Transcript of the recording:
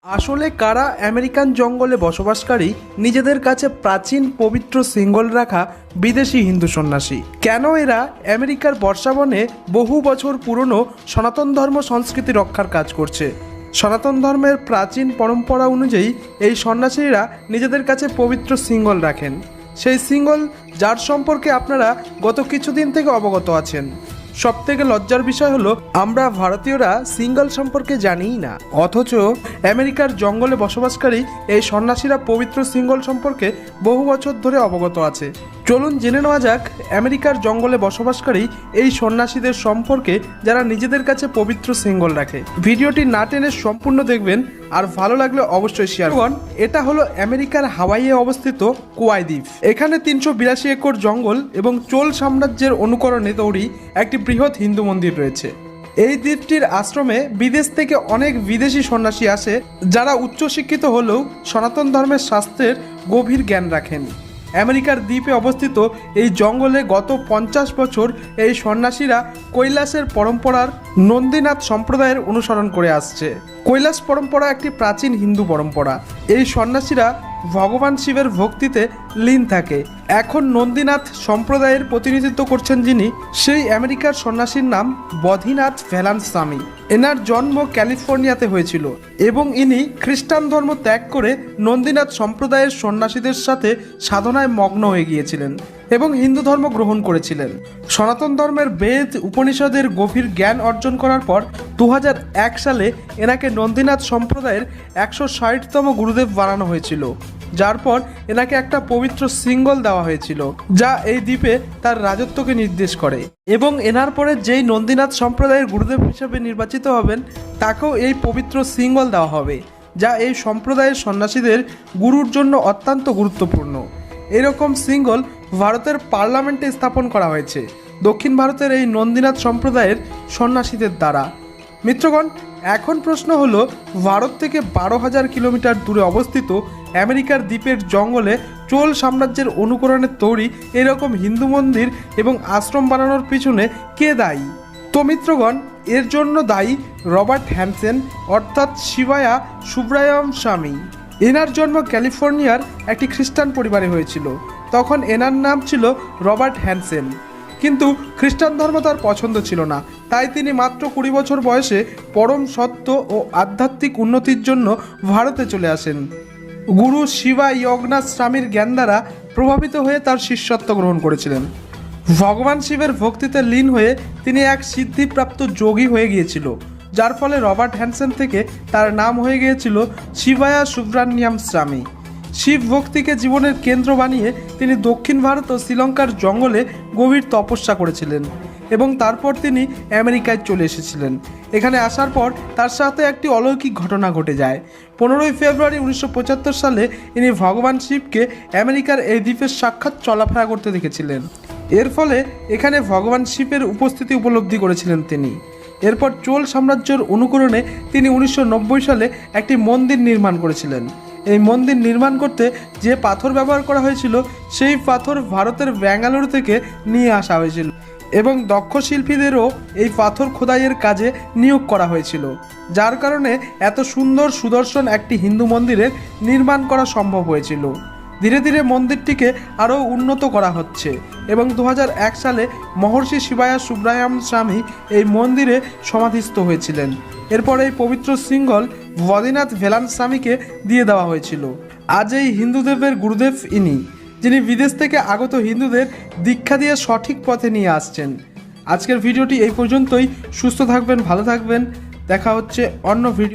আসলে কারা আমেরিকান জঙ্গলে বসবাসকারী নিজেদের কাছে প্রাচীন পবিত্র সিঙ্গল রাখা বিদেশি হিন্দু সন্ন্যাসী? কেন এরা আমেরিকার বর্ষাবনে বহু বছর পুরনো সনাতন ধর্ম সংস্কৃতি রক্ষার কাজ করছে? সনাতন ধর্মের প্রাচীন পরম্পরা অনুযায়ী এই সন্ন্যাসীরা নিজেদের কাছে পবিত্র সিঙ্গল রাখেন, সেই সিঙ্গল যার সম্পর্কে আপনারা গত কিছুদিন থেকে অবগত আছেন। সবথেকে লজ্জার বিষয় হলো আমরা ভারতীয়রা সিঙ্গল সম্পর্কে জানিই না, অথচ আমেরিকার জঙ্গলে বসবাসকারী এই সন্ন্যাসীরা পবিত্র সিঙ্গল সম্পর্কে বহু বছর ধরে অবগত আছে। চলুন জেনে নেওয়া যাক আমেরিকার জঙ্গলে বসবাসকারী এই সন্ন্যাসীদের সম্পর্কে যারা নিজেদের কাছে পবিত্র সিঙ্গল রাখে। ভিডিওটি না টেনে সম্পূর্ণ দেখবেন, আর ভালো লাগলে অবশ্যই শেয়ার করুন। এটা হলো আমেরিকার হাওয়াইয়ে অবস্থিত কোয়াই দ্বীপ। এখানে 382 একর জঙ্গল এবং চোল সাম্রাজ্যের অনুকরণে তৈরি একটি বৃহৎ হিন্দু মন্দির রয়েছে। এই দ্বীপটির আশ্রমে বিদেশ থেকে অনেক বিদেশি সন্ন্যাসী আসে, যারা উচ্চশিক্ষিত হলেও সনাতন ধর্মের শাস্ত্রের গভীর জ্ঞান রাখেন। আমেরিকার দ্বীপে অবস্থিত এই জঙ্গলে গত 50 বছর এই সন্ন্যাসীরা কৈলাসের পরম্পরার নন্দীনাথ সম্প্রদায়ের অনুসরণ করে আসছে। কৈলাস পরম্পরা একটি প্রাচীন হিন্দু পরম্পরা। এই সন্ন্যাসীরা ভগবান শিবের ভক্তিতে লীন থাকে। এখন নন্দীনাথ সম্প্রদায়ের প্রতিনিধিত্ব করছেন যিনি, সেই আমেরিকার সন্ন্যাসীর নাম বদ্রীনাথ ভ্যালান্স স্বামী। এনার জন্ম ক্যালিফোর্নিয়াতে হয়েছিল এবং ইনি খ্রিস্টান ধর্ম ত্যাগ করে নন্দীনাথ সম্প্রদায়ের সন্ন্যাসীদের সাথে সাধনায় মগ্ন হয়ে গিয়েছিলেন এবং হিন্দু ধর্ম গ্রহণ করেছিলেন। সনাতন ধর্মের বেদ উপনিষদের গভীর জ্ঞান অর্জন করার পর 2001 সালে এনাকে নন্দীনাথ সম্প্রদায়ের 160তম গুরুদেব বানানো হয়েছিল, যার পর এনাকে একটা পবিত্র সিঙ্গল দেওয়া হয়েছিল যা এই দ্বীপে তার রাজত্বকে নির্দেশ করে। এবং এনার পরে যেই নন্দীনাথ সম্প্রদায়ের গুরুদেব হিসেবে নির্বাচিত হবেন তাকেও এই পবিত্র সিঙ্গল দেওয়া হবে, যা এই সম্প্রদায়ের সন্ন্যাসীদের গুরুর জন্য অত্যন্ত গুরুত্বপূর্ণ। এরকম সিঙ্গল ভারতের পার্লামেন্টে স্থাপন করা হয়েছে দক্ষিণ ভারতের এই নন্দীনাথ সম্প্রদায়ের সন্ন্যাসীদের দ্বারা। মিত্রগণ, এখন প্রশ্ন হলো, ভারত থেকে 12,000 কিলোমিটার দূরে অবস্থিত আমেরিকার দ্বীপের জঙ্গলে চোল সাম্রাজ্যের অনুকরণে তৈরি এরকম হিন্দু মন্দির এবং আশ্রম বানানোর পিছনে কে দায়ী? তো মিত্রগণ, এর জন্য দায়ী রবার্ট হ্যানসেন, অর্থাৎ শিবায়া সুব্রায়াম স্বামী। এনার জন্ম ক্যালিফোর্নিয়ার একটি খ্রিস্টান পরিবারে হয়েছিল। তখন এনার নাম ছিল রবার্ট হ্যানসেন, কিন্তু খ্রিস্টান ধর্ম তার পছন্দ ছিল না। তাই তিনি মাত্র 20 বছর বয়সে পরম সত্য ও আধ্যাত্মিক উন্নতির জন্য ভারতে চলে আসেন। গুরু শিবা যোগনাথ স্বামীর জ্ঞান দ্বারা প্রভাবিত হয়ে তার শিষ্যত্ব গ্রহণ করেছিলেন। ভগবান শিবের ভক্তিতে লীন হয়ে তিনি এক সিদ্ধিপ্রাপ্ত যোগী হয়ে গিয়েছিল, যার ফলে রবার্ট হ্যানসেন থেকে তার নাম হয়ে গিয়েছিল শিবায়া সুব্রানিয়াম স্বামী। শিব ভক্তিকে জীবনের কেন্দ্র বানিয়ে তিনি দক্ষিণ ভারত ও শ্রীলঙ্কার জঙ্গলে গভীর তপস্যা করেছিলেন এবং তারপর তিনি আমেরিকায় চলে এসেছিলেন। এখানে আসার পর তার সাথে একটি অলৌকিক ঘটনা ঘটে যায়। 15 ফেব্রুয়ারি 1975 সালে ইনি ভগবান শিবকে আমেরিকার এই দ্বীপের সাক্ষাৎ চলাফেরা করতে দেখেছিলেন। এর ফলে এখানে ভগবান শিবের উপস্থিতি উপলব্ধি করেছিলেন তিনি। এরপর চোল সাম্রাজ্যের অনুকরণে তিনি 1990 সালে একটি মন্দির নির্মাণ করেছিলেন। এই মন্দির নির্মাণ করতে যে পাথর ব্যবহার করা হয়েছিল সেই পাথর ভারতের ব্যাঙ্গালোর থেকে নিয়ে আসা হয়েছিল এবং দক্ষ শিল্পীদেরও এই পাথর খোদাইয়ের কাজে নিয়োগ করা হয়েছিল, যার কারণে এত সুন্দর সুদর্শন একটি হিন্দু মন্দিরের নির্মাণ করা সম্ভব হয়েছিল। ধীরে ধীরে মন্দিরটিকে আরও উন্নত করা হচ্ছে এবং 2001 সালে মহর্ষি শিবায়া সুব্রায়াম স্বামী এই মন্দিরে সমাধিস্থ হয়েছিলেন। এরপর এই পবিত্র সিঙ্গল বদ্রীনাথ ভ্যালান্স স্বামীকে দিয়ে দেওয়া হয়েছিল। আজ এই হিন্দুদেবের গুরুদেব ইনি, যিনি বিদেশ থেকে আগত হিন্দুদের দীক্ষা দিয়ে সঠিক পথে নিয়ে আসছেন। আজকের ভিডিওটি এই পর্যন্তই। সুস্থ থাকবেন, ভালো থাকবেন। দেখা হচ্ছে অন্য ভিডিও।